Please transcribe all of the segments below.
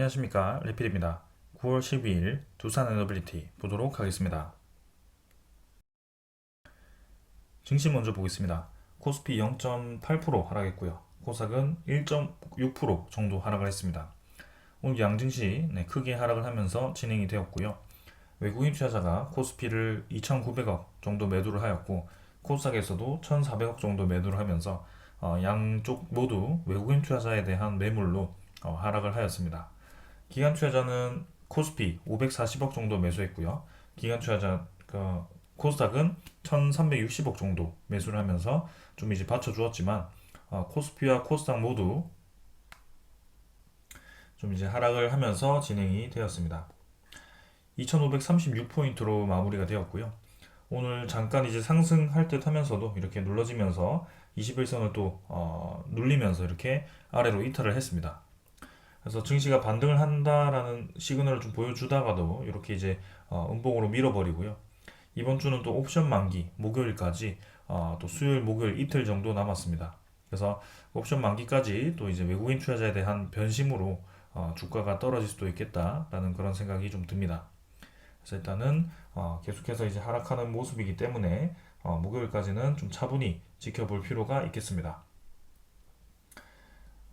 안녕하십니까, 레필입니다. 9월 12일 두산 에너빌리티 보도록 하겠습니다. 증시 먼저 보겠습니다. 코스피 0.8% 하락했고요. 코스닥은 1.6% 정도 하락을 했습니다. 오늘 양증시 크게 하락을 하면서 진행이 되었고요. 외국인 투자자가 코스피를 2,900억 정도 매도를 하였고, 코스닥에서도 1,400억 정도 매도를 하면서 양쪽 모두 외국인 투자자에 대한 매물로 하락을 하였습니다. 기관 투자자는 코스피 540억 정도 매수했고요. 기관 투자자 코스닥은 1360억 정도 매수를 하면서 좀 이제 받쳐주었지만, 코스피와 코스닥 모두 좀 이제 하락을 하면서 진행이 되었습니다. 2536포인트로 마무리가 되었고요. 오늘 잠깐 이제 상승할 듯 하면서도 이렇게 눌러지면서 21선을 또 눌리면서 이렇게 아래로 이탈을 했습니다. 그래서 증시가 반등을 한다라는 시그널을 좀 보여주다가도 이렇게 이제 음봉으로 밀어버리고요. 이번 주는 또 옵션 만기 목요일까지 또 수요일 목요일 이틀 정도 남았습니다. 그래서 옵션 만기까지 또 이제 외국인 투자자에 대한 변심으로 주가가 떨어질 수도 있겠다라는 그런 생각이 좀 듭니다. 그래서 일단은 계속해서 이제 하락하는 모습이기 때문에 목요일까지는 좀 차분히 지켜볼 필요가 있겠습니다.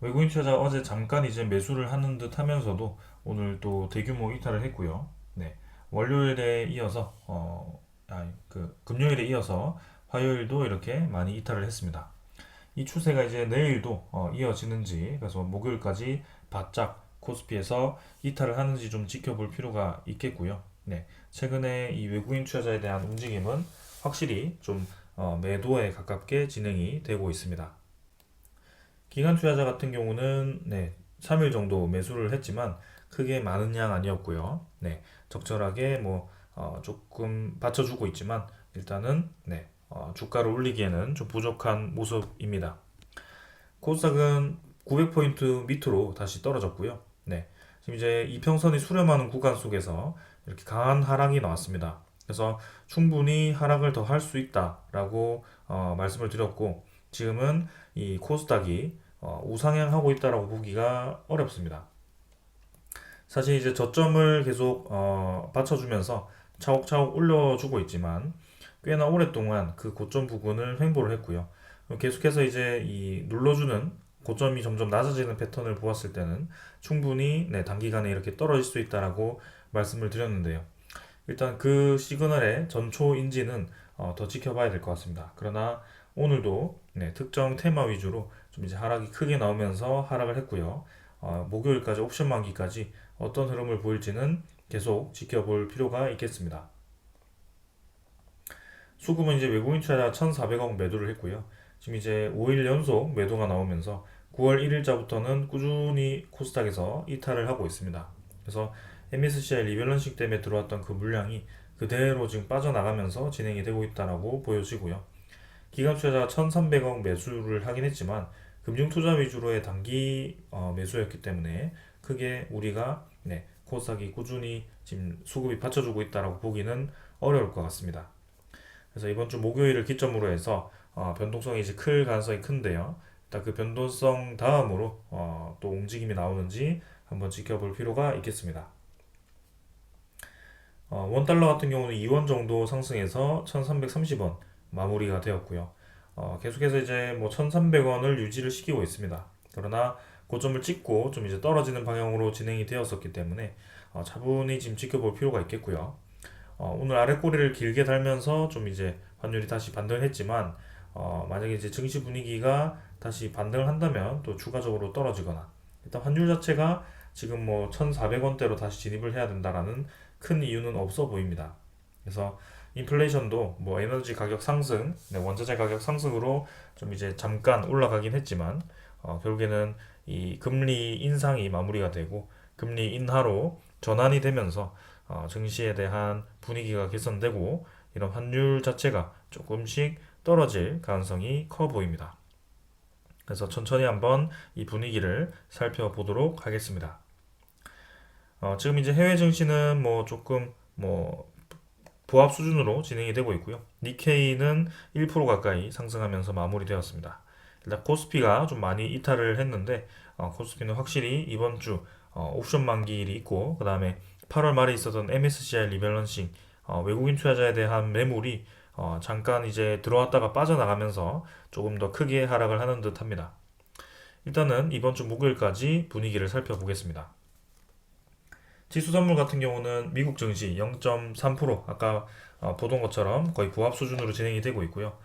외국인 투자자 어제 잠깐 이제 매수를 하는 듯 하면서도 오늘 또 대규모 이탈을 했고요. 네. 월요일에 이어서 금요일에 이어서 화요일도 이렇게 많이 이탈을 했습니다. 이 추세가 이제 내일도 이어지는지, 그래서 목요일까지 바짝 코스피에서 이탈을 하는지 좀 지켜볼 필요가 있겠고요. 네. 최근에 이 외국인 투자자에 대한 움직임은 확실히 좀 매도에 가깝게 진행이 되고 있습니다. 기관 투자자 같은 경우는 3일 정도 매수를 했지만 크게 많은 양 아니었고요. 적절하게 조금 받쳐주고 있지만 일단은 주가를 올리기에는 좀 부족한 모습입니다. 코스닥은 900포인트 밑으로 다시 떨어졌고요. 지금 이제 이평선이 수렴하는 구간 속에서 이렇게 강한 하락이 나왔습니다. 그래서 충분히 하락을 더 할 수 있다라고 말씀을 드렸고, 지금은 이 코스닥이 우상향하고 있다라고 보기가 어렵습니다. 사실 이제 저점을 계속 받쳐주면서 차곡차곡 올려주고 있지만 꽤나 오랫동안 그 고점 부근을 횡보를 했고요. 계속해서 이제 이 눌러주는 고점이 점점 낮아지는 패턴을 보았을 때는 충분히 단기간에 이렇게 떨어질 수 있다라고 말씀을 드렸는데요. 일단 그 시그널의 전초 인지는 더 지켜봐야 될 것 같습니다. 그러나 오늘도 특정 테마 위주로 좀 이제 하락이 크게 나오면서 하락을 했고요. 목요일까지 옵션 만기까지 어떤 흐름을 보일지는 계속 지켜볼 필요가 있겠습니다. 수급은 이제 외국인 투자자 1,400억 매도를 했고요. 지금 이제 5일 연속 매도가 나오면서 9월 1일자부터는 꾸준히 코스닥에서 이탈을 하고 있습니다. 그래서 MSCI 리밸런싱 때문에 들어왔던 그 물량이 그대로 지금 빠져나가면서 진행이 되고 있다라고 보여지고요. 기관 투자자가 1,300억 매수를 하긴 했지만 금융 투자 위주로의 단기 매수였기 때문에 크게 우리가 코스닥이 꾸준히 지금 수급이 받쳐주고 있다라고 보기는 어려울 것 같습니다. 그래서 이번 주 목요일을 기점으로 해서 변동성이 이제 클 가능성이 큰데요. 일단 그 변동성 다음으로 또 움직임이 나오는지 한번 지켜볼 필요가 있겠습니다. 원달러 같은 경우는 2원 정도 상승해서 1330원 마무리가 되었고요. 계속해서 이제 뭐 1300원을 유지를 시키고 있습니다. 그러나 고점을 찍고 좀 이제 떨어지는 방향으로 진행이 되었었기 때문에 차분히 지금 지켜볼 필요가 있겠고요. 오늘 아래 꼬리를 길게 달면서 좀 이제 환율이 다시 반등을 했지만, 만약에 이제 증시 분위기가 다시 반등을 한다면 또 추가적으로 떨어지거나, 일단 환율 자체가 지금 뭐 1,400원대로 다시 진입을 해야 된다라는 큰 이유는 없어 보입니다. 그래서 인플레이션도 뭐 에너지 가격 상승, 원자재 가격 상승으로 좀 이제 잠깐 올라가긴 했지만, 결국에는 이 금리 인상이 마무리가 되고 금리 인하로 전환이 되면서 증시에 대한 분위기가 개선되고 이런 환율 자체가 조금씩 떨어질 가능성이 커 보입니다. 그래서 천천히 한번 이 분위기를 살펴보도록 하겠습니다. 지금 이제 해외 증시는 뭐 조금 뭐 보합 수준으로 진행이 되고 있고요. 니케이는 1% 가까이 상승하면서 마무리되었습니다. 일단 코스피가 좀 많이 이탈을 했는데 코스피는 확실히 이번 주 옵션 만기일이 있고 그 다음에 8월 말에 있었던 MSCI 리밸런싱 외국인 투자자에 대한 매물이 잠깐 이제 들어왔다가 빠져나가면서 조금 더 크게 하락을 하는 듯 합니다. 일단은 이번 주 목요일까지 분위기를 살펴보겠습니다. 지수 선물 같은 경우는 미국 증시 0.3% 아까 보던 것처럼 거의 부합 수준으로 진행이 되고 있고요.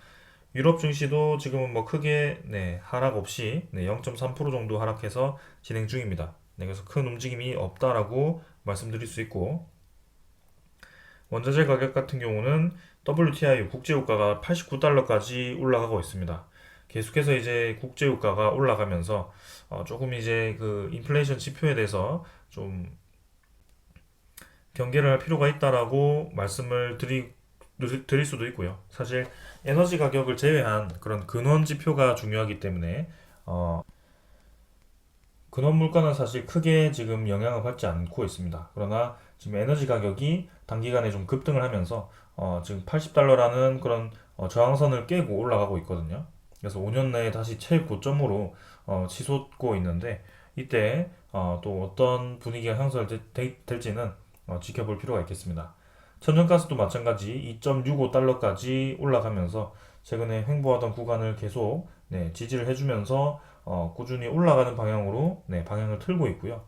유럽 증시도 지금은 뭐 크게 하락 없이 0.3% 정도 하락해서 진행 중입니다. 그래서 큰 움직임이 없다라고 말씀드릴 수 있고 원자재 가격 같은 경우는 WTI 국제유가가 89달러까지 올라가고 있습니다. 계속해서 이제 국제유가가 올라가면서 조금 이제 그 인플레이션 지표에 대해서 좀 경계를 할 필요가 있다라고 말씀을 드릴 수도 있고요. 사실 에너지 가격을 제외한 그런 근원 지표가 중요하기 때문에 근원 물가는 사실 크게 지금 영향을 받지 않고 있습니다. 그러나 지금 에너지 가격이 단기간에 좀 급등을 하면서 지금 80달러라는 그런 저항선을 깨고 올라가고 있거든요. 그래서 5년 내에 다시 최고점으로 치솟고 있는데 이때 또 어떤 분위기가 형성될지는 지켜볼 필요가 있겠습니다. 천연가스도 마찬가지 2.65달러까지 올라가면서 최근에 횡보하던 구간을 계속 지지를 해주면서 꾸준히 올라가는 방향으로 방향을 틀고 있고요.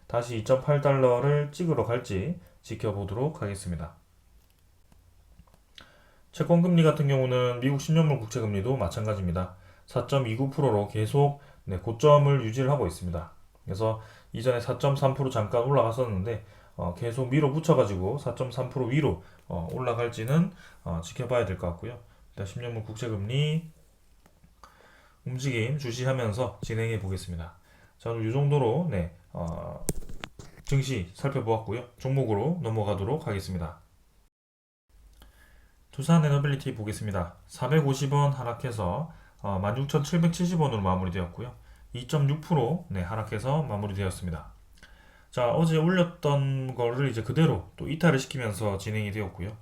다시 2.8달러를 찍으러 갈지 지켜보도록 하겠습니다. 채권금리 같은 경우는 미국 10년물 국채금리도 마찬가지입니다. 4.29%로 계속 고점을 유지를 하고 있습니다. 그래서 이전에 4.3% 잠깐 올라갔었는데 계속 밀어붙여가지고 4.3% 위로 올라갈지는 지켜봐야 될 것 같고요. 일단 10년물 국채금리 움직임 주시하면서 진행해 보겠습니다. 자, 오늘 이 정도로 증시 살펴보았고요. 종목으로 넘어가도록 하겠습니다. 두산 에너빌리티 보겠습니다. 450원 하락해서 16,770원으로 마무리되었고요. 2.6% 하락해서 마무리되었습니다. 자, 어제 올렸던 거를 이제 그대로 또 이탈을 시키면서 진행이 되었고요.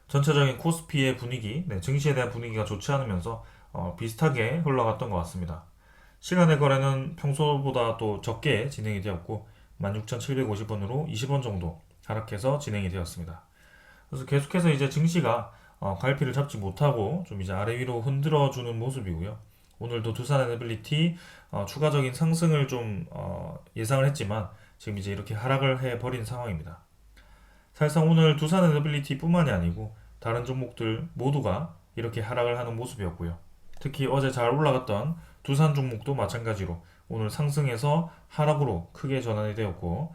전체적인 코스피의 분위기, 증시에 대한 분위기가 좋지 않으면서 비슷하게 흘러갔던 것 같습니다. 시간의 거래는 평소보다 또 적게 진행이 되었고 16,750원으로 20원 정도 하락해서 진행이 되었습니다. 그래서 계속해서 이제 증시가 갈피를 잡지 못하고 좀 이제 아래 위로 흔들어주는 모습이고요. 오늘도 두산 에너빌리티 추가적인 상승을 좀 예상을 했지만 지금 이제 이렇게 하락을 해버린 상황입니다. 사실상 오늘 두산 에너빌리티 뿐만이 아니고 다른 종목들 모두가 이렇게 하락을 하는 모습이었고요. 특히 어제 잘 올라갔던 두산 종목도 마찬가지로 오늘 상승해서 하락으로 크게 전환이 되었고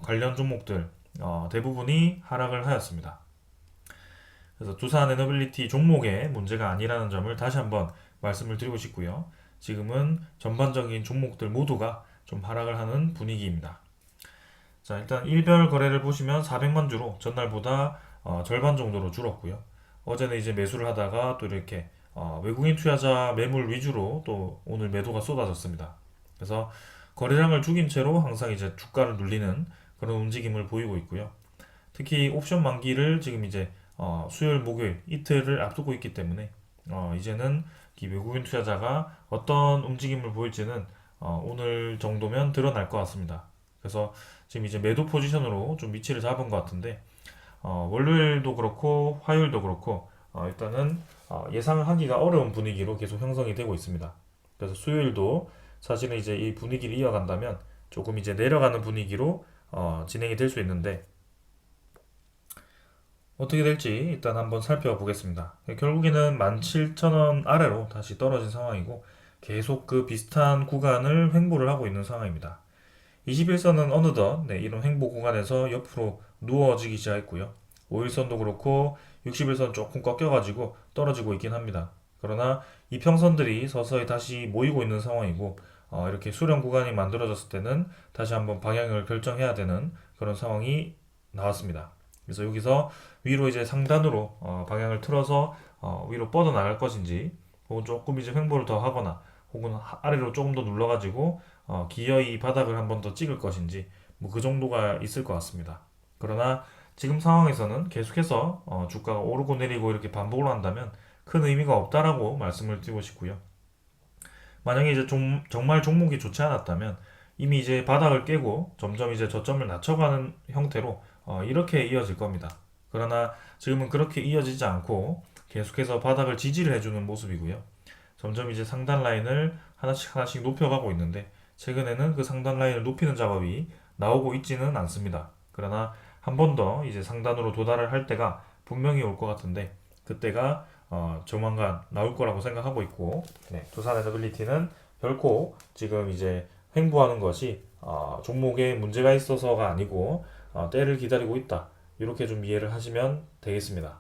관련 종목들 대부분이 하락을 하였습니다. 그래서 두산 에너빌리티 종목의 문제가 아니라는 점을 다시 한번 말씀을 드리고 싶고요. 지금은 전반적인 종목들 모두가 좀 하락을 하는 분위기입니다. 자, 일단 일별 거래를 보시면 400만 주로 전날보다 절반 정도로 줄었고요. 어제는 이제 매수를 하다가 또 이렇게 외국인 투자자 매물 위주로 또 오늘 매도가 쏟아졌습니다. 그래서 거래량을 죽인 채로 항상 이제 주가를 눌리는 그런 움직임을 보이고 있고요. 특히 옵션 만기를 지금 이제 수요일, 목요일 이틀을 앞두고 있기 때문에 이제는 이 외국인 투자자가 어떤 움직임을 보일지는 오늘 정도면 드러날 것 같습니다. 그래서 지금 이제 매도 포지션으로 좀 위치를 잡은 것 같은데 월요일도 그렇고 화요일도 그렇고 일단은 예상을 하기가 어려운 분위기로 계속 형성이 되고 있습니다. 그래서 수요일도 사실은 이제 이 분위기를 이어간다면 조금 이제 내려가는 분위기로 진행이 될 수 있는데 어떻게 될지 일단 한번 살펴보겠습니다. 결국에는 17,000원 아래로 다시 떨어진 상황이고 계속 그 비슷한 구간을 횡보를 하고 있는 상황입니다. 21선은 어느덧 이런 횡보 구간에서 옆으로 누워지기 시작했고요. 5일선도 그렇고 60일선 조금 꺾여가지고 떨어지고 있긴 합니다. 그러나 이평선들이 서서히 다시 모이고 있는 상황이고 이렇게 수렴 구간이 만들어졌을 때는 다시 한번 방향을 결정해야 되는 그런 상황이 나왔습니다. 그래서 여기서 위로 이제 상단으로 방향을 틀어서 위로 뻗어나갈 것인지 혹은 조금 이제 횡보를 더 하거나 혹은 아래로 조금 더 눌러가지고 기어이 바닥을 한 번 더 찍을 것인지 뭐 그 정도가 있을 것 같습니다. 그러나 지금 상황에서는 계속해서 주가가 오르고 내리고 이렇게 반복을 한다면 큰 의미가 없다라고 말씀을 드리고 싶고요. 만약에 이제 정말 종목이 좋지 않았다면 이미 이제 바닥을 깨고 점점 이제 저점을 낮춰가는 형태로 이렇게 이어질 겁니다. 그러나 지금은 그렇게 이어지지 않고 계속해서 바닥을 지지를 해주는 모습이고요. 점점 이제 상단 라인을 하나씩 하나씩 높여가고 있는데 최근에는 그 상단 라인을 높이는 작업이 나오고 있지는 않습니다. 그러나 한 번 더 이제 상단으로 도달을 할 때가 분명히 올 것 같은데 그때가 조만간 나올 거라고 생각하고 있고, 네, 두산 에너빌리티는 결코 지금 이제 횡보하는 것이 종목에 문제가 있어서가 아니고 때를 기다리고 있다. 이렇게 좀 이해를 하시면 되겠습니다.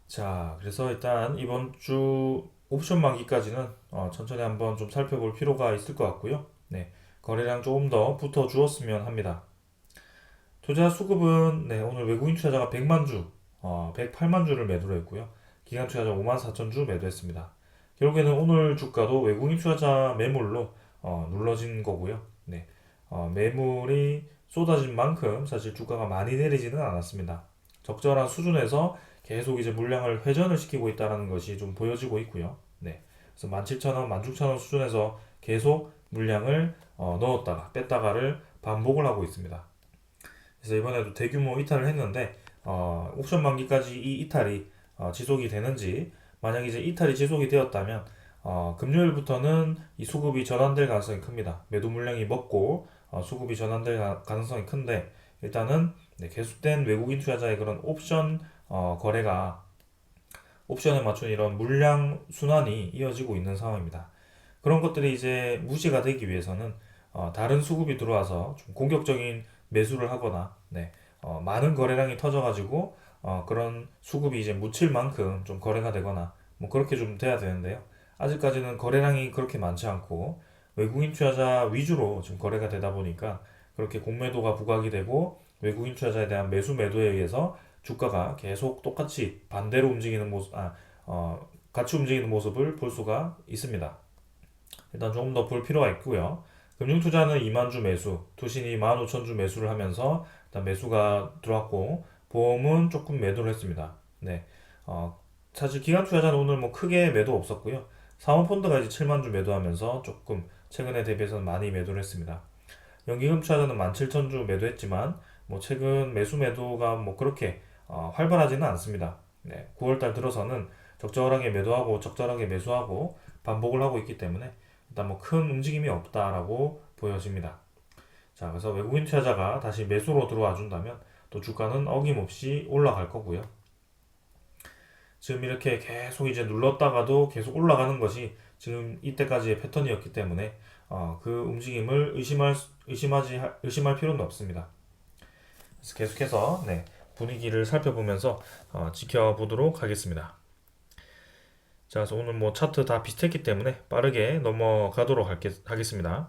자, 그래서 일단 이번 주 옵션 만기까지는 천천히 한번 좀 살펴볼 필요가 있을 것 같고요. 네, 거래량 조금 더 붙어 주었으면 합니다. 투자 수급은 네, 오늘 외국인 투자자가 100만 주, 108만 주를 매도를 했고요. 기관 투자자 5만 4천 주 매도했습니다. 결국에는 오늘 주가도 외국인 투자자 매물로 눌러진 거고요. 네, 매물이 쏟아진 만큼 사실 주가가 많이 내리지는 않았습니다. 적절한 수준에서 계속 이제 물량을 회전을 시키고 있다는 것이 좀 보여지고 있고요. 네, 그래서 17,000원, 16,000원 수준에서 계속 물량을 넣었다가 뺐다가를 반복을 하고 있습니다. 그래서 이번에도 대규모 이탈을 했는데 옵션 만기까지 이 이탈이 지속이 되는지, 만약 이제 이탈이 지속이 되었다면 금요일부터는 이 수급이 전환될 가능성이 큽니다. 매도 물량이 먹고 수급이 전환될 가능성이 큰데 일단은 네, 계속된 외국인 투자자의 그런 옵션 거래가 옵션에 맞춘 이런 물량 순환이 이어지고 있는 상황입니다. 그런 것들이 이제 무시가 되기 위해서는 다른 수급이 들어와서 좀 공격적인 매수를 하거나 네, 많은 거래량이 터져가지고 그런 수급이 이제 묻힐 만큼 좀 거래가 되거나 뭐 그렇게 좀 돼야 되는데요. 아직까지는 거래량이 그렇게 많지 않고 외국인 투자자 위주로 지금 거래가 되다 보니까 그렇게 공매도가 부각이 되고 외국인 투자자에 대한 매수 매도에 의해서 주가가 계속 똑같이 반대로 움직이는 모습, 같이 움직이는 모습을 볼 수가 있습니다. 일단 조금 더 볼 필요가 있고요. 금융투자는 2만 주 매수, 투신이 15,000주 매수를 하면서 일단 매수가 들어왔고 보험은 조금 매도를 했습니다. 네, 사실 기관 투자자는 오늘 뭐 크게 매도 없었고요. 사모펀드가 이제 7만 주 매도하면서 조금 최근에 대비해서는 많이 매도를 했습니다. 연기금 투자자는 17,000주 매도했지만 뭐 최근 매수 매도가 뭐 그렇게 활발하지는 않습니다. 네, 9월달 들어서는 적절하게 매도하고 적절하게 매수하고 반복을 하고 있기 때문에 일단 뭐 큰 움직임이 없다라고 보여집니다. 자, 그래서 외국인 투자자가 다시 매수로 들어와 준다면 또 주가는 어김없이 올라갈 거고요. 지금 이렇게 계속 이제 눌렀다가도 계속 올라가는 것이 지금 이때까지의 패턴이었기 때문에 그 움직임을 의심할 필요는 없습니다. 그래서 계속해서 네, 분위기를 살펴보면서 지켜보도록 하겠습니다. 자, 그래서 오늘 뭐 차트 다 비슷했기 때문에 빠르게 넘어가도록 하겠습니다.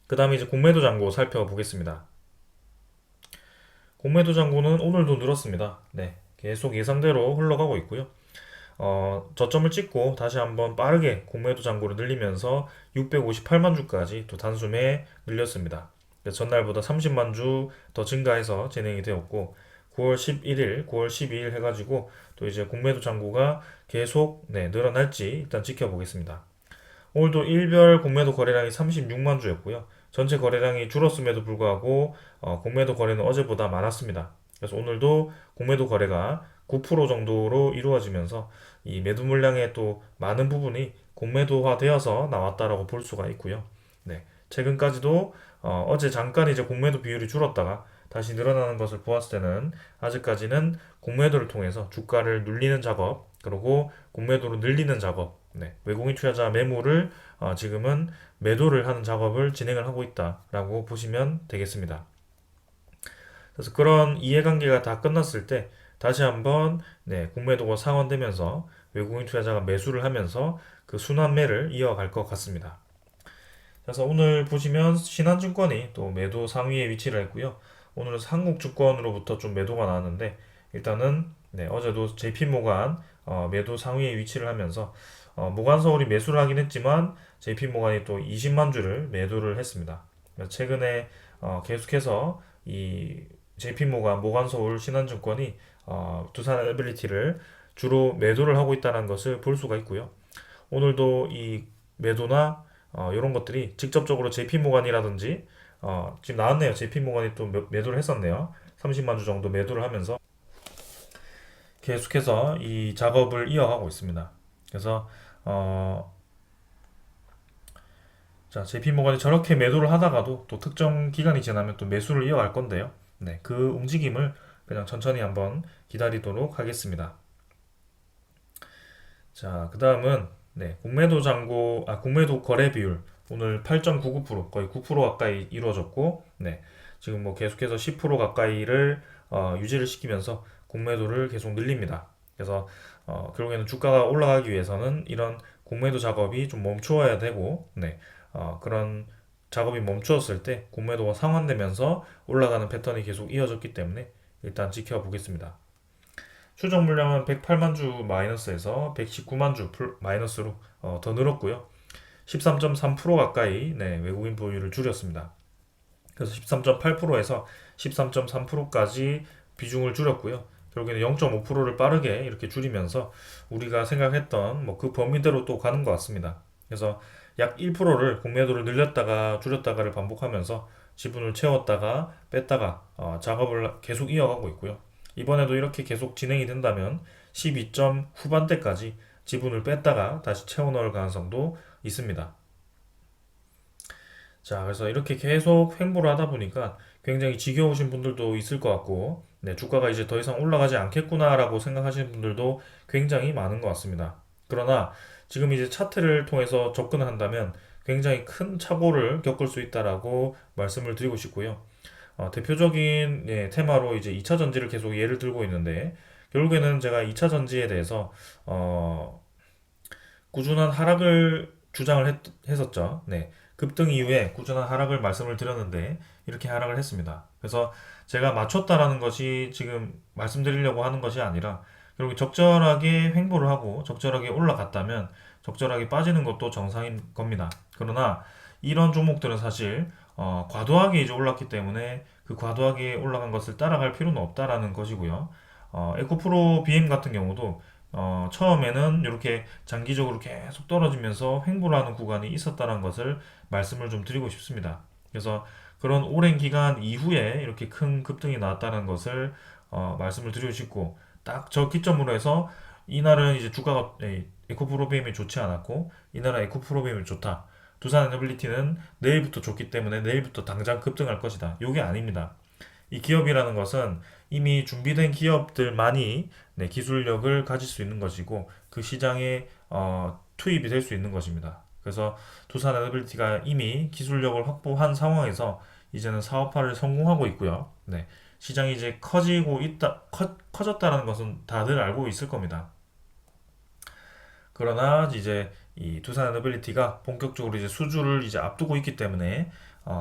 그 다음에 이제 공매도 잔고 살펴보겠습니다. 공매도 잔고는 오늘도 늘었습니다. 네, 계속 예상대로 흘러가고 있고요. 저점을 찍고 다시 한번 빠르게 공매도 잔고를 늘리면서 658만 주까지 또 단숨에 늘렸습니다. 전날보다 30만 주 더 증가해서 진행이 되었고 9월 11일, 9월 12일 해가지고 또 이제 공매도 잔고가 계속 네, 늘어날지 일단 지켜보겠습니다. 오늘도 일별 공매도 거래량이 36만 주였고요. 전체 거래량이 줄었음에도 불구하고 공매도 거래는 어제보다 많았습니다. 그래서 오늘도 공매도 거래가 9% 정도로 이루어지면서 이 매도 물량의 또 많은 부분이 공매도화 되어서 나왔다라고 볼 수가 있고요. 네, 최근까지도 어제 잠깐 이제 공매도 비율이 줄었다가 다시 늘어나는 것을 보았을 때는 아직까지는 공매도를 통해서 주가를 눌리는 작업, 그리고 공매도로 늘리는 작업, 네, 외국인 투자자 매물을 지금은 매도를 하는 작업을 진행을 하고 있다라고 보시면 되겠습니다. 그래서 그런 이해관계가 다 끝났을 때 다시 한번 네, 공매도가 상환되면서 외국인 투자자가 매수를 하면서 그 순환매를 이어갈 것 같습니다. 그래서 오늘 보시면 신한증권이 또 매도 상위에 위치를 했고요. 오늘은 한국증권으로부터 좀 매도가 나왔는데 일단은 네, 어제도 JP모간 매도 상위에 위치를 하면서 모간서울이 매수를 하긴 했지만 JP모간이 또 20만 주를 매도를 했습니다. 최근에 계속해서 이 JP모간, 모간서울, 신한증권이 두산 에빌리티를 주로 매도를 하고 있다는 것을 볼 수가 있고요. 오늘도 이 매도나 이런 것들이 직접적으로 JP 모간이라든지 지금 나왔네요. JP 모간이 또 매도를 했었네요. 30만 주 정도 매도를 하면서 계속해서 이 작업을 이어가고 있습니다. 그래서 어, 자, JP 모건이 저렇게 매도를 하다가도 또 특정 기간이 지나면 또 매수를 이어갈 건데요. 네, 그 움직임을 그냥 천천히 한번 기다리도록 하겠습니다. 자, 그 다음은 네, 공매도 거래 비율 오늘 8.99% 거의 9% 가까이 이루어졌고, 네, 지금 뭐 계속해서 10% 가까이를 유지를 시키면서 공매도를 계속 늘립니다. 그래서 결국에는 주가가 올라가기 위해서는 이런 공매도 작업이 좀 멈추어야 되고, 네, 그런 작업이 멈추었을 때 공매도가 상환되면서 올라가는 패턴이 계속 이어졌기 때문에 일단 지켜보겠습니다. 추적 물량은 108만 주 마이너스에서 119만 주 마이너스로 더 늘었고요. 13.3% 가까이 네, 외국인 보유를 줄였습니다. 그래서 13.8%에서 13.3%까지 비중을 줄였고요. 결국에는 0.5%를 빠르게 이렇게 줄이면서 우리가 생각했던 뭐 그 범위대로 또 가는 것 같습니다. 그래서 약 1%를 공매도를 늘렸다가 줄였다가를 반복하면서 지분을 채웠다가 뺐다가 작업을 계속 이어가고 있고요. 이번에도 이렇게 계속 진행이 된다면 12점 후반대까지 지분을 뺐다가 다시 채워 넣을 가능성도 있습니다. 자, 그래서 이렇게 계속 횡보를 하다 보니까 굉장히 지겨우신 분들도 있을 것 같고, 네, 주가가 이제 더 이상 올라가지 않겠구나라고 생각하시는 분들도 굉장히 많은 것 같습니다. 그러나 지금 이제 차트를 통해서 접근을 한다면 굉장히 큰 착오를 겪을 수 있다라고 말씀을 드리고 싶고요. 대표적인 예, 테마로 이제 2차 전지를 계속 예를 들고 있는데 결국에는 제가 2차 전지에 대해서 꾸준한 하락을 했었죠. 네. 급등 이후에 꾸준한 하락을 말씀을 드렸는데 이렇게 하락을 했습니다. 그래서 제가 맞췄다라는 것이 지금 말씀드리려고 하는 것이 아니라 결국 적절하게 횡보를 하고 적절하게 올라갔다면 적절하게 빠지는 것도 정상인 겁니다. 그러나 이런 종목들은 사실 과도하게 이제 올랐기 때문에 그 과도하게 올라간 것을 따라갈 필요는 없다라는 것이고요. 에코프로 BM 같은 경우도 처음에는 이렇게 장기적으로 계속 떨어지면서 횡보를 하는 구간이 있었다는 것을 말씀을 좀 드리고 싶습니다. 그래서 그런 오랜 기간 이후에 이렇게 큰 급등이 나왔다는 것을 말씀을 드리고 싶고 딱 저 기점으로 해서 이날은 이제 주가가 에코프로비엠이 좋지 않았고 이날은 에코프로비엠이 좋다. 두산 에너빌리티는 내일부터 좋기 때문에 내일부터 당장 급등할 것이다. 이게 아닙니다. 이 기업이라는 것은 이미 준비된 기업들만이 네, 기술력을 가질 수 있는 것이고 그 시장에 투입이 될 수 있는 것입니다. 그래서 두산 에너빌리티가 이미 기술력을 확보한 상황에서 이제는 사업화를 성공하고 있고요. 네, 시장이 이제 커졌다는 것은 다들 알고 있을 겁니다. 그러나 이제 이 두산 에너빌리티가 본격적으로 이제 수주를 이제 앞두고 있기 때문에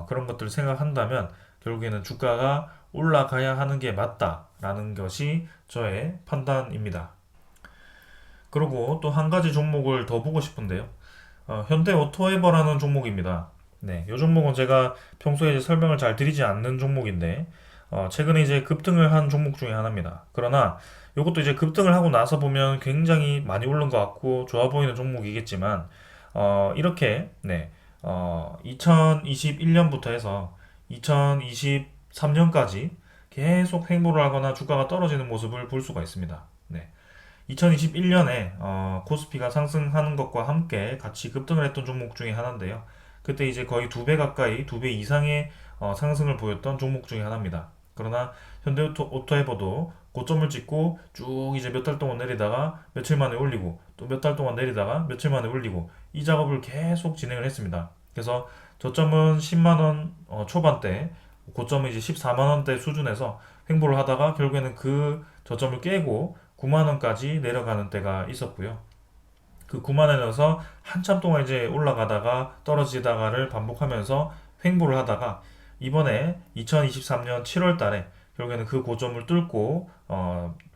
그런 것들을 생각한다면 결국에는 주가가 올라가야 하는 게 맞다라는 것이 저의 판단입니다. 그리고 또 한 가지 종목을 더 보고 싶은데요. 현대 오토에버라는 종목입니다. 네, 이 종목은 제가 평소에 이제 설명을 잘 드리지 않는 종목인데 최근에 이제 급등을 한 종목 중에 하나입니다. 그러나 이것도 이제 급등을 하고 나서 보면 굉장히 많이 오른 것 같고 좋아 보이는 종목이겠지만 이렇게 네, 2021년부터 해서 2023년까지 계속 횡보를 하거나 주가가 떨어지는 모습을 볼 수가 있습니다. 네. 2021년에 코스피가 상승하는 것과 함께 같이 급등을 했던 종목 중에 하나인데요. 그때 이제 거의 두 배 가까이, 두 배 이상의 상승을 보였던 종목 중에 하나입니다. 그러나 현대오토에버도 고점을 찍고 쭉 이제 몇 달 동안 내리다가 며칠 만에 올리고 또 몇 달 동안 내리다가 며칠 만에 올리고 이 작업을 계속 진행을 했습니다. 그래서 저점은 10만 원 초반대, 고점은 이제 14만 원대 수준에서 횡보를 하다가 결국에는 그 저점을 깨고 9만 원까지 내려가는 때가 있었고요. 그 9만 원에서 한참 동안 이제 올라가다가 떨어지다가를 반복하면서 횡보를 하다가 이번에 2023년 7월 달에 결국에는 그 고점을 뚫고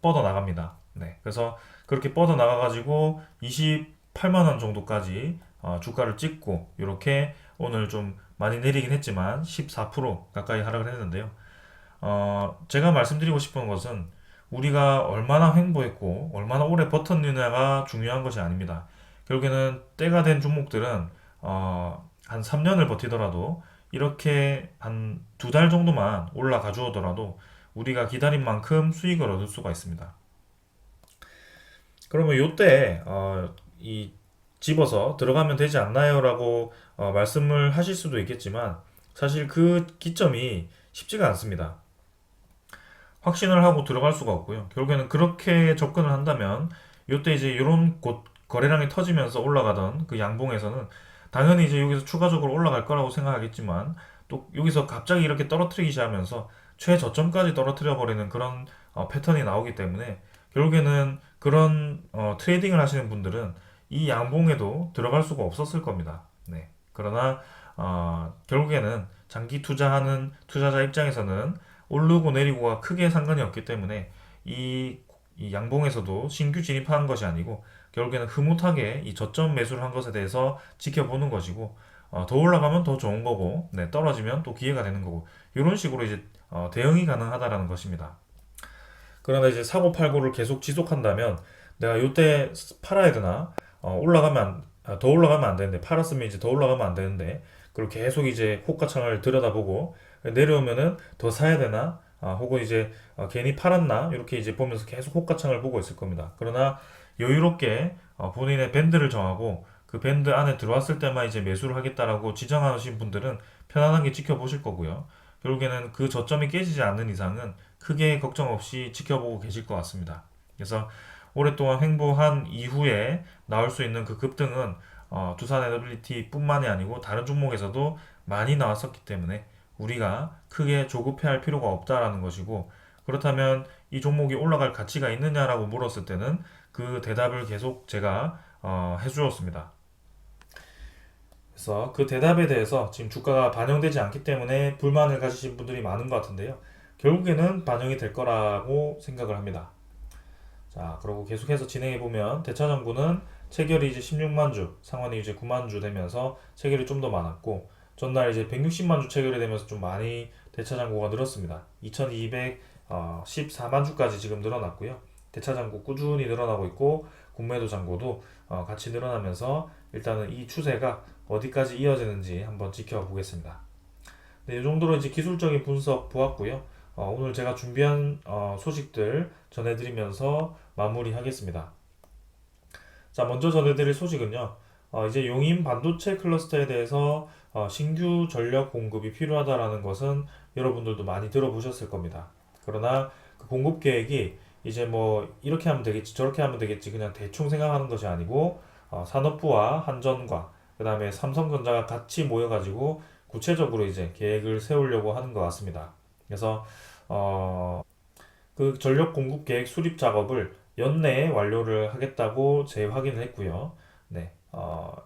뻗어 나갑니다. 네. 그래서 그렇게 뻗어 나가 가지고 28만 원 정도까지 주가를 찍고 이렇게 오늘 좀 많이 내리긴 했지만 14% 가까이 하락을 했는데요. 제가 말씀드리고 싶은 것은 우리가 얼마나 횡보했고 얼마나 오래 버텼느냐가 중요한 것이 아닙니다. 결국에는 때가 된 종목들은 한 3년을 버티더라도 이렇게 한 두 달 정도만 올라가 주어더라도 우리가 기다린 만큼 수익을 얻을 수가 있습니다. 그러면 요때 이 집어서 들어가면 되지 않나요? 라고 말씀을 하실 수도 있겠지만 사실 그 기점이 쉽지가 않습니다. 확신을 하고 들어갈 수가 없고요. 결국에는 그렇게 접근을 한다면 요때 이제 이런 곳 거래량이 터지면서 올라가던 그 양봉에서는 당연히 이제 여기서 추가적으로 올라갈 거라고 생각하겠지만 또 여기서 갑자기 이렇게 떨어뜨리기 시작하면서 최저점까지 떨어뜨려 버리는 그런 패턴이 나오기 때문에 결국에는 그런 트레이딩을 하시는 분들은 이 양봉에도 들어갈 수가 없었을 겁니다. 네. 그러나 결국에는 장기 투자하는 투자자 입장에서는 오르고 내리고가 크게 상관이 없기 때문에 이, 이 양봉에서도 신규 진입하는 것이 아니고 결국에는 흐뭇하게 이 저점 매수를 한 것에 대해서 지켜보는 것이고 더 올라가면 더 좋은 거고 네, 떨어지면 또 기회가 되는 거고 이런 식으로 이제 대응이 가능하다라는 것입니다. 그러나 이제 사고 팔고를 계속 지속한다면 내가 요때 팔아야 되나 더 올라가면 안 되는데 팔았으면 이제 더 올라가면 안 되는데 그리고 계속 이제 호가창을 들여다보고 내려오면은 더 사야 되나 혹은 이제 괜히 팔았나 이렇게 이제 보면서 계속 호가창을 보고 있을 겁니다. 그러나 여유롭게 본인의 밴드를 정하고 그 밴드 안에 들어왔을 때만 이제 매수를 하겠다라고 지정하신 분들은 편안하게 지켜보실 거고요. 결국에는 그 저점이 깨지지 않는 이상은 크게 걱정 없이 지켜보고 계실 것 같습니다. 그래서 오랫동안 횡보한 이후에 나올 수 있는 그 급등은 두산 에너빌리티 뿐만이 아니고 다른 종목에서도 많이 나왔었기 때문에 우리가 크게 조급해할 필요가 없다라는 것이고 그렇다면 이 종목이 올라갈 가치가 있느냐라고 물었을 때는 그 대답을 계속 제가 해주었습니다. 그래서 그 대답에 대해서 지금 주가가 반영되지 않기 때문에 불만을 가지신 분들이 많은 것 같은데요. 결국에는 반영이 될 거라고 생각을 합니다. 자, 그리고 계속해서 진행해 보면 대차장구는 체결이 이제 16만 주, 상환이 이제 9만 주 되면서 체결이 좀 더 많았고 전날 이제 160만 주 체결이 되면서 좀 많이 대차장구가 늘었습니다. 2214만 주까지 지금 늘어났고요. 대차장구 꾸준히 늘어나고 있고 공매도 잔고도 같이 늘어나면서 일단은 이 추세가 어디까지 이어지는지 한번 지켜보겠습니다. 네, 이 정도로 이제 기술적인 분석 보았고요. 오늘 제가 준비한 소식들 전해드리면서 마무리하겠습니다. 자, 먼저 전해드릴 소식은요. 이제 용인 반도체 클러스터에 대해서 신규 전력 공급이 필요하다라는 것은 여러분들도 많이 들어보셨을 겁니다. 그러나 그 공급 계획이 이제 뭐 이렇게 하면 되겠지, 저렇게 하면 되겠지, 그냥 대충 생각하는 것이 아니고 산업부와 한전과 그 다음에 삼성전자가 같이 모여가지고 구체적으로 이제 계획을 세우려고 하는 것 같습니다. 그래서 그 전력 공급 계획 수립 작업을 연내에 완료를 하겠다고 재확인을 했고요. 네,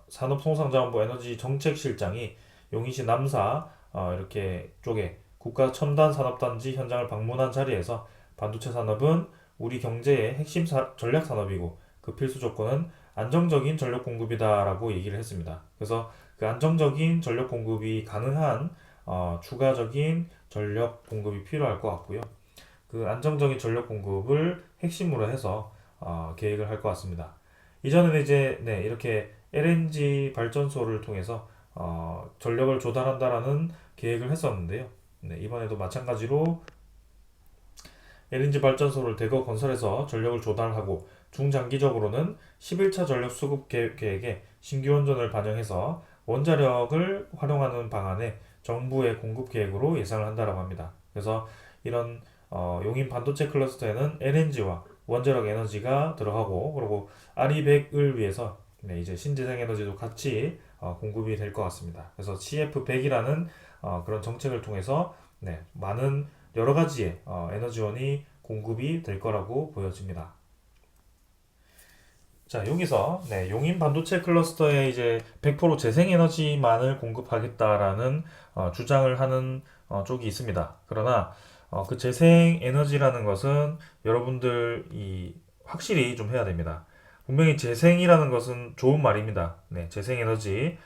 산업통상자원부 에너지 정책실장이 용인시 남사 이렇게 쪽에 국가첨단산업단지 현장을 방문한 자리에서 반도체 산업은 우리 경제의 핵심 전략 산업이고 그 필수 조건은 안정적인 전력 공급이다라고 얘기를 했습니다. 그래서 그 안정적인 전력 공급이 가능한 추가적인 전력 공급이 필요할 것 같고요. 그 안정적인 전력 공급을 핵심으로 해서 계획을 할 것 같습니다. 이전에는 이제 네, 이렇게 LNG 발전소를 통해서 전력을 조달한다라는 계획을 했었는데요. 네, 이번에도 마찬가지로 LNG 발전소를 대거 건설해서 전력을 조달하고 중장기적으로는 11차 전력 수급 계획에 신규 원전을 반영해서 원자력을 활용하는 방안에 정부의 공급 계획으로 예상을 한다고 합니다. 그래서 이런 용인 반도체 클러스터에는 LNG와 원자력 에너지가 들어가고 그리고 아리백을 위해서 네, 이제 신재생 에너지도 같이 공급이 될 것 같습니다. 그래서 CF100이라는 그런 정책을 통해서 네, 많은 여러 가지의 에너지원이 공급이 될 거라고 보여집니다. 자, 여기서 네, 용인 반도체 클러스터에 이제 100% 재생에너지만을 공급하겠다라는 주장을 하는 쪽이 있습니다. 그러나 그 재생에너지라는 것은 여러분들이 확실히 좀 해야 됩니다. 분명히 재생이라는 것은 좋은 말입니다. 네, 재생에너지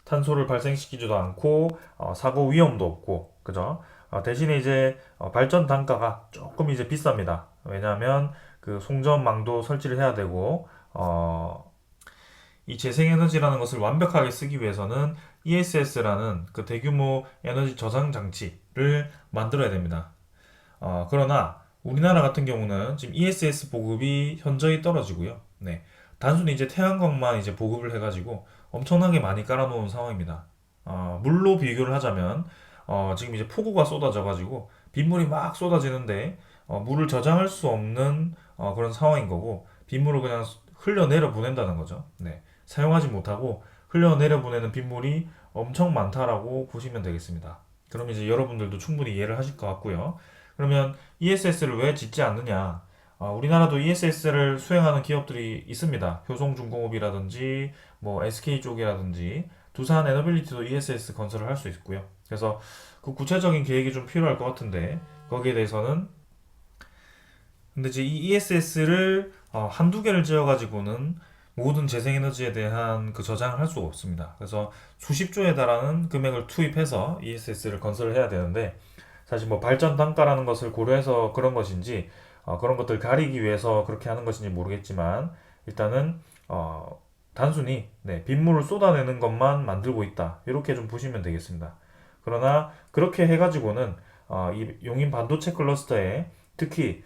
탄소를 발생시키지도 않고 사고 위험도 없고 그죠? 대신에 이제 발전 단가가 조금 이제 비쌉니다. 왜냐하면 그 송전망도 설치를 해야 되고 이 재생에너지라는 것을 완벽하게 쓰기 위해서는 ESS라는 그 대규모 에너지 저장 장치를 만들어야 됩니다. 그러나 우리나라 같은 경우는 지금 ESS 보급이 현저히 떨어지고요. 네. 단순히 이제 태양광만 이제 보급을 해가지고 엄청나게 많이 깔아놓은 상황입니다. 물로 비교를 하자면 지금 이제 폭우가 쏟아져가지고 빗물이 막 쏟아지는데 물을 저장할 수 없는 그런 상황인 거고 빗물을 그냥 흘려내려 보낸다는 거죠. 네. 사용하지 못하고 흘려내려 보내는 빗물이 엄청 많다라고 보시면 되겠습니다. 그럼 이제 여러분들도 충분히 이해를 하실 것 같고요. 그러면 ESS를 왜 짓지 않느냐? 우리나라도 ESS를 수행하는 기업들이 있습니다. 효성중공업이라든지 뭐 SK 쪽이라든지 두산 에너빌리티도 ESS 건설을 할 수 있고요. 그래서 그 구체적인 계획이 좀 필요할 것 같은데 거기에 대해서는 근데 이제 이 ESS를 한두 개를 지어가지고는 모든 재생에너지에 대한 그 저장을 할 수가 없습니다. 그래서 수십조에 달하는 금액을 투입해서 ESS를 건설을 해야 되는데 사실 뭐 발전 단가라는 것을 고려해서 그런 것인지 그런 것들 가리기 위해서 그렇게 하는 것인지 모르겠지만 일단은 단순히 네, 빗물을 쏟아내는 것만 만들고 있다. 이렇게 좀 보시면 되겠습니다. 그러나 그렇게 해가지고는 이 용인 반도체 클러스터에 특히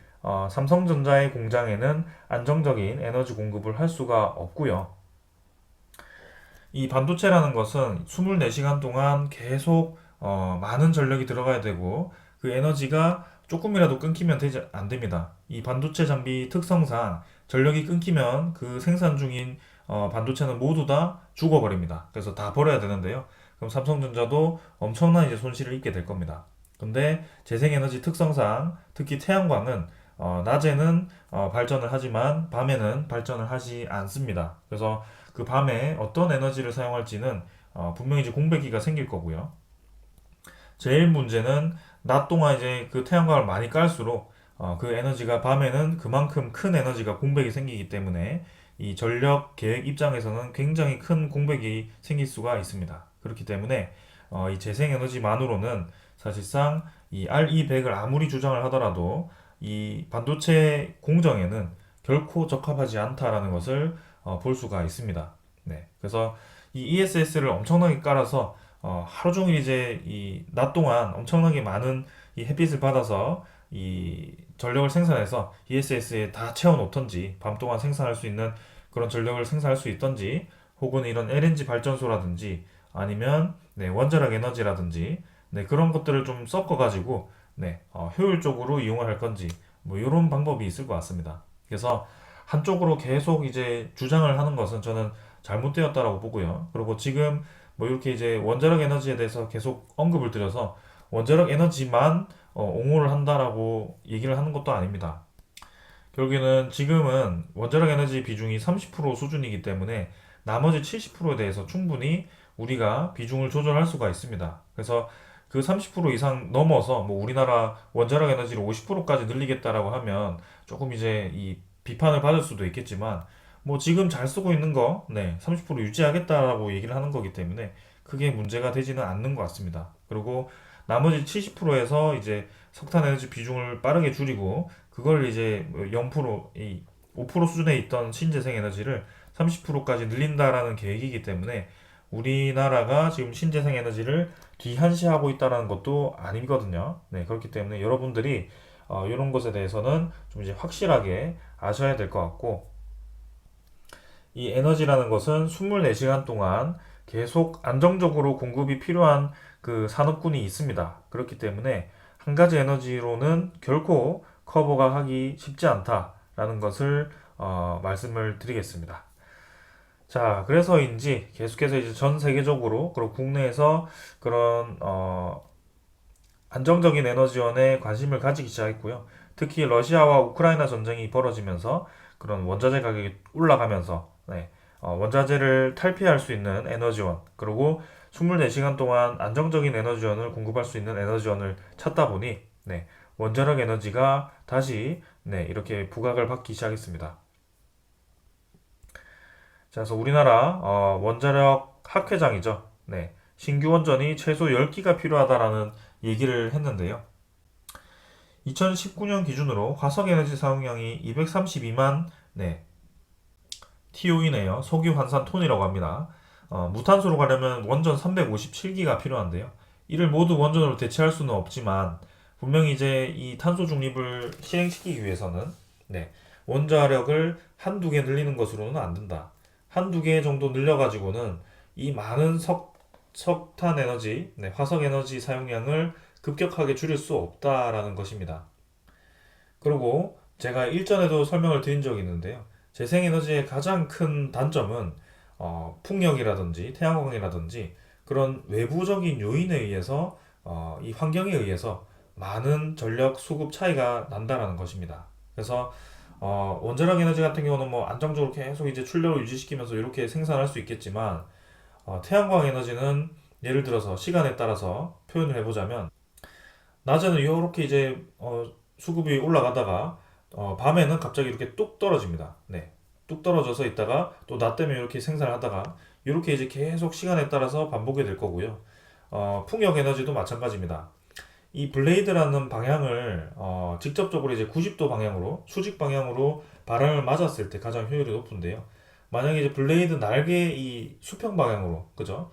삼성전자의 공장에는 안정적인 에너지 공급을 할 수가 없고요. 이 반도체라는 것은 24시간 동안 계속 많은 전력이 들어가야 되고 그 에너지가 조금이라도 끊기면 안 됩니다. 이 반도체 장비 특성상 전력이 끊기면 그 생산 중인 반도체는 모두 다 죽어버립니다. 그래서 다 버려야 되는데요. 그럼 삼성전자도 엄청난 이제 손실을 입게 될 겁니다. 근데 재생에너지 특성상 특히 태양광은 낮에는 발전을 하지만 밤에는 발전을 하지 않습니다. 그래서 그 밤에 어떤 에너지를 사용할지는 분명히 이제 공백기가 생길 거고요. 제일 문제는 낮 동안 이제 그 태양광을 많이 깔수록 그 에너지가 밤에는 그만큼 큰 에너지가 공백이 생기기 때문에 이 전력 계획 입장에서는 굉장히 큰 공백이 생길 수가 있습니다. 그렇기 때문에 이 재생에너지만으로는 사실상 이 RE100을 아무리 주장을 하더라도 이 반도체 공정에는 결코 적합하지 않다라는 것을 볼 수가 있습니다. 네. 그래서 이 ESS를 엄청나게 깔아서 하루 종일 이제 이 낮 동안 엄청나게 많은 이 햇빛을 받아서 이 전력을 생산해서 ESS에 다 채워 놓던지 밤 동안 생산할 수 있는 그런 전력을 생산할 수 있던지 혹은 이런 LNG 발전소라든지 아니면 네, 원자력 에너지라든지 네, 그런 것들을 좀 섞어 가지고 네, 효율적으로 이용을 할 건지 뭐 이런 방법이 있을 것 같습니다. 그래서 한쪽으로 계속 이제 주장을 하는 것은 저는 잘못되었다라고 보고요. 그리고 지금 뭐 이렇게 이제 원자력 에너지에 대해서 계속 언급을 드려서 원자력 에너지만 옹호를 한다라고 얘기를 하는 것도 아닙니다. 결국에는 지금은 원자력 에너지 비중이 30% 수준이기 때문에 나머지 70%에 대해서 충분히 우리가 비중을 조절할 수가 있습니다. 그래서 그 30% 이상 넘어서 뭐 우리나라 원자력 에너지를 50%까지 늘리겠다라고 하면 조금 이제 이 비판을 받을 수도 있겠지만 뭐 지금 잘 쓰고 있는 거, 네, 30% 유지하겠다라고 얘기를 하는 거기 때문에 크게 문제가 되지는 않는 것 같습니다. 그리고 나머지 70%에서 이제 석탄 에너지 비중을 빠르게 줄이고 그걸 이제 0%, 이 5% 수준에 있던 신재생 에너지를 30%까지 늘린다라는 계획이기 때문에 우리나라가 지금 신재생 에너지를 뒤한시하고 있다는 것도 아니거든요. 네, 그렇기 때문에 여러분들이 이런 것에 대해서는 좀 이제 확실하게 아셔야 될 것 같고 이 에너지라는 것은 24시간 동안 계속 안정적으로 공급이 필요한 그 산업군이 있습니다. 그렇기 때문에 한 가지 에너지로는 결코 커버가 하기 쉽지 않다라는 것을 말씀을 드리겠습니다. 자, 그래서인지 계속해서 이제 전 세계적으로 그리고 국내에서 그런 안정적인 에너지원에 관심을 가지기 시작했고요. 특히 러시아와 우크라이나 전쟁이 벌어지면서 그런 원자재 가격이 올라가면서 네, 원자재를 탈피할 수 있는 에너지원 그리고 24시간 동안 안정적인 에너지원을 공급할 수 있는 에너지원을 찾다 보니 네, 원자력 에너지가 다시 네, 이렇게 부각을 받기 시작했습니다. 자, 그래서 우리나라 원자력 학회장이죠. 네, 신규 원전이 최소 10기가 필요하다라는 얘기를 했는데요. 2019년 기준으로 화석에너지 사용량이 232만 네, TO이네요. 석유환산톤이라고 합니다. 무탄소로 가려면 원전 357기가 필요한데요. 이를 모두 원전으로 대체할 수는 없지만 분명히 이제 이 탄소 중립을 실행시키기 위해서는 네, 원자력을 한두 개 늘리는 것으로는 안 된다. 한두 개 정도 늘려가지고는 이 많은 석탄 에너지, 네, 화석 에너지 사용량을 급격하게 줄일 수 없다라는 것입니다. 그리고 제가 일전에도 설명을 드린 적이 있는데요. 재생에너지의 가장 큰 단점은 풍력이라든지 태양광이라든지 그런 외부적인 요인에 의해서 이 환경에 의해서 많은 전력 수급 차이가 난다라는 것입니다. 그래서 원자력 에너지 같은 경우는 뭐 안정적으로 계속 이제 출력을 유지시키면서 이렇게 생산할 수 있겠지만 태양광 에너지는 예를 들어서 시간에 따라서 표현을 해보자면 낮에는 이렇게 이제 수급이 올라가다가 밤에는 갑자기 이렇게 뚝 떨어집니다. 네. 뚝 떨어져서 있다가 또 낮 되면 이렇게 생산을 하다가 이렇게 이제 계속 시간에 따라서 반복이 될 거고요. 풍력 에너지도 마찬가지입니다. 이 블레이드라는 방향을 직접적으로 이제 90도 방향으로 수직 방향으로 바람을 맞았을 때 가장 효율이 높은데요. 만약에 이제 블레이드 날개 이 수평 방향으로 그죠?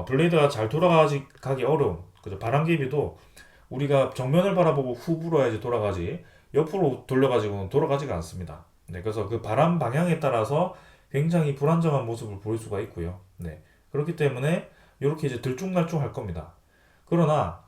블레이드가 잘 돌아가기 어려운 그죠? 바람개비도 우리가 정면을 바라보고 후 불어야지 돌아가지 옆으로 돌려가지고는 돌아가지가 않습니다. 네, 그래서 그 바람 방향에 따라서 굉장히 불안정한 모습을 보일 수가 있고요. 네, 그렇기 때문에 이렇게 이제 들쭉날쭉할 겁니다. 그러나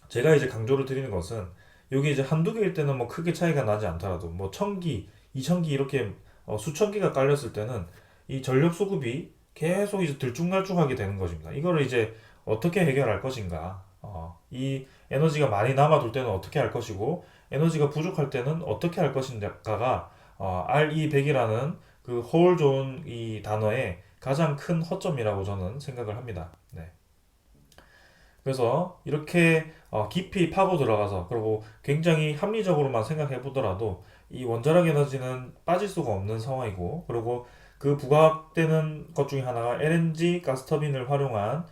제가 이제 강조를 드리는 것은 여기 이제 한두 개일 때는 뭐 크게 차이가 나지 않더라도 뭐 천 기, 이천 기 이렇게 수천 기가 깔렸을 때는 이 전력 수급이 계속 이제 들쭉날쭉하게 되는 것입니다. 이거를 이제 어떻게 해결할 것인가? 이 에너지가 많이 남아돌 때는 어떻게 할 것이고 에너지가 부족할 때는 어떻게 할 것인가가 RE100이라는 그 허울 좋은 이 단어의 가장 큰 허점이라고 저는 생각을 합니다. 네. 그래서 이렇게 깊이 파고 들어가서 그리고 굉장히 합리적으로만 생각해 보더라도 이 원자력 에너지는 빠질 수가 없는 상황이고 그리고 그 부각되는 것 중에 하나가 LNG 가스터빈을 활용한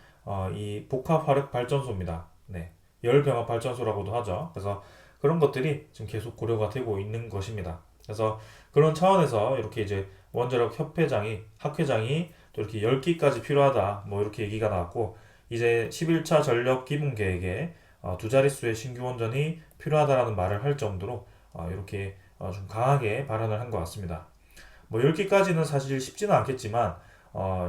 이 복합 화력 발전소입니다. 네. 열병합 발전소라고도 하죠. 그래서 그런 것들이 지금 계속 고려가 되고 있는 것입니다. 그래서 그런 차원에서 이렇게 이제 원자력 협회장이 학회장이 또 이렇게 10기까지 필요하다 뭐 이렇게 얘기가 나왔고 이제 11차 전력 기본 계획에 두 자릿수의 신규 원전이 필요하다라는 말을 할 정도로 이렇게 좀 강하게 발언을 한 것 같습니다. 뭐 10기까지는 사실 쉽지는 않겠지만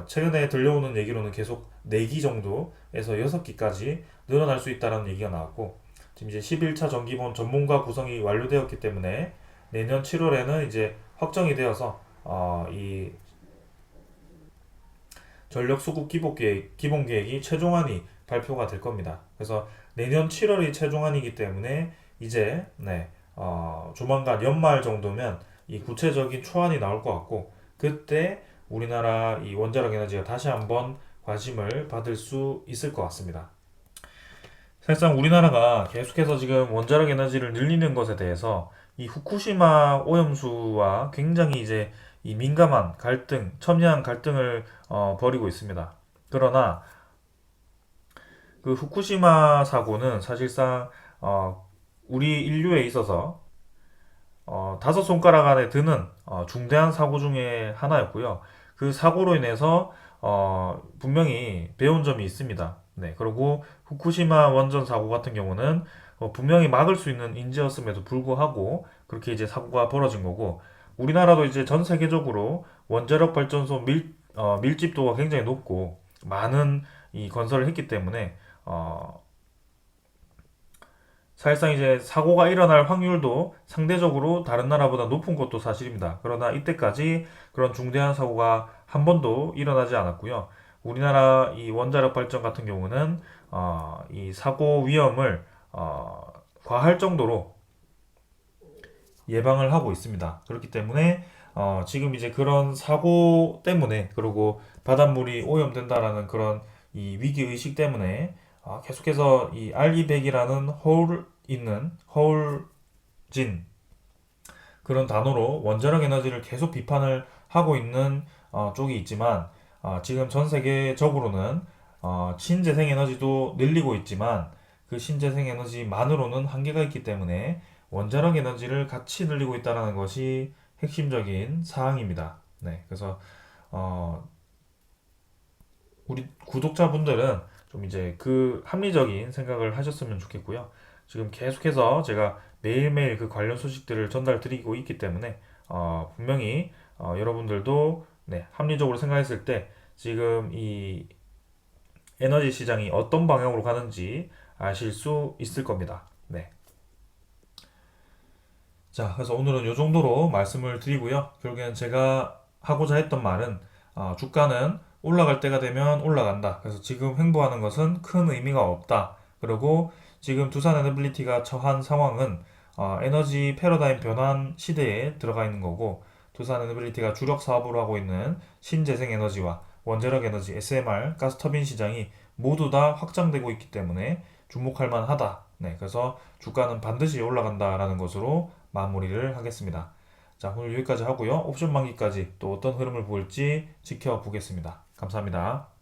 최근에 들려오는 얘기로는 계속 4기 정도에서 6기까지 늘어날 수 있다는 얘기가 나왔고 지금 이제 11차 전기본 전문가 구성이 완료되었기 때문에 내년 7월에는 이제 확정이 되어서 이 전력 수급 기본 계획이 최종안이 발표가 될 겁니다. 그래서 내년 7월이 최종안이기 때문에 이제 네, 조만간 연말 정도면 이 구체적인 초안이 나올 것 같고 그때 우리나라 이 원자력 에너지가 다시 한번 관심을 받을 수 있을 것 같습니다. 사실상 우리나라가 계속해서 지금 원자력 에너지를 늘리는 것에 대해서 이 후쿠시마 오염수와 굉장히 이제 이 민감한 갈등, 첨예한 갈등을 벌이고 있습니다. 그러나 그 후쿠시마 사고는 사실상 우리 인류에 있어서 다섯 손가락 안에 드는 중대한 사고 중에 하나였고요. 그 사고로 인해서 분명히 배운 점이 있습니다. 네, 그리고 후쿠시마 원전 사고 같은 경우는 분명히 막을 수 있는 인재였음에도 불구하고 그렇게 이제 사고가 벌어진 거고 우리나라도 이제 전 세계적으로 원자력 발전소 밀집도가 굉장히 높고 많은 이 건설을 했기 때문에 사실상 이제 사고가 일어날 확률도 상대적으로 다른 나라보다 높은 것도 사실입니다. 그러나 이때까지 그런 중대한 사고가 한 번도 일어나지 않았고요. 우리나라 이 원자력 발전 같은 경우는 이 사고 위험을 과할 정도로 예방을 하고 있습니다. 그렇기 때문에 지금 이제 그런 사고 때문에 그리고 바닷물이 오염된다라는 그런 이 위기 의식 때문에 계속해서 이 RE100이라는 허울 있는 허울진 그런 단어로 원자력 에너지를 계속 비판을 하고 있는 쪽이 있지만 지금 전 세계적으로는 신재생 에너지도 늘리고 있지만 그 신재생 에너지만으로는 한계가 있기 때문에 원자력 에너지를 같이 늘리고 있다는 것이 핵심적인 사항입니다. 네, 그래서 어, 우리 구독자분들은 좀 이제 그 합리적인 생각을 하셨으면 좋겠고요. 지금 계속해서 제가 매일매일 그 관련 소식들을 전달 드리고 있기 때문에 분명히 여러분들도 네, 합리적으로 생각했을 때 지금 이 에너지 시장이 어떤 방향으로 가는지 아실 수 있을 겁니다. 네. 자, 그래서 오늘은 이 정도로 말씀을 드리고요. 결국엔 제가 하고자 했던 말은 주가는 올라갈 때가 되면 올라간다. 그래서 지금 횡보하는 것은 큰 의미가 없다. 그리고 지금 두산 에너빌리티가 처한 상황은 에너지 패러다임 변환 시대에 들어가 있는 거고 두산 에너빌리티가 주력 사업으로 하고 있는 신재생 에너지와 원자력 에너지 SMR 가스 터빈 시장이 모두 다 확장되고 있기 때문에 주목할 만하다. 네, 그래서 주가는 반드시 올라간다라는 것으로 마무리를 하겠습니다. 자, 오늘 여기까지 하고요. 옵션 만기까지 또 어떤 흐름을 보일지 지켜보겠습니다. 감사합니다.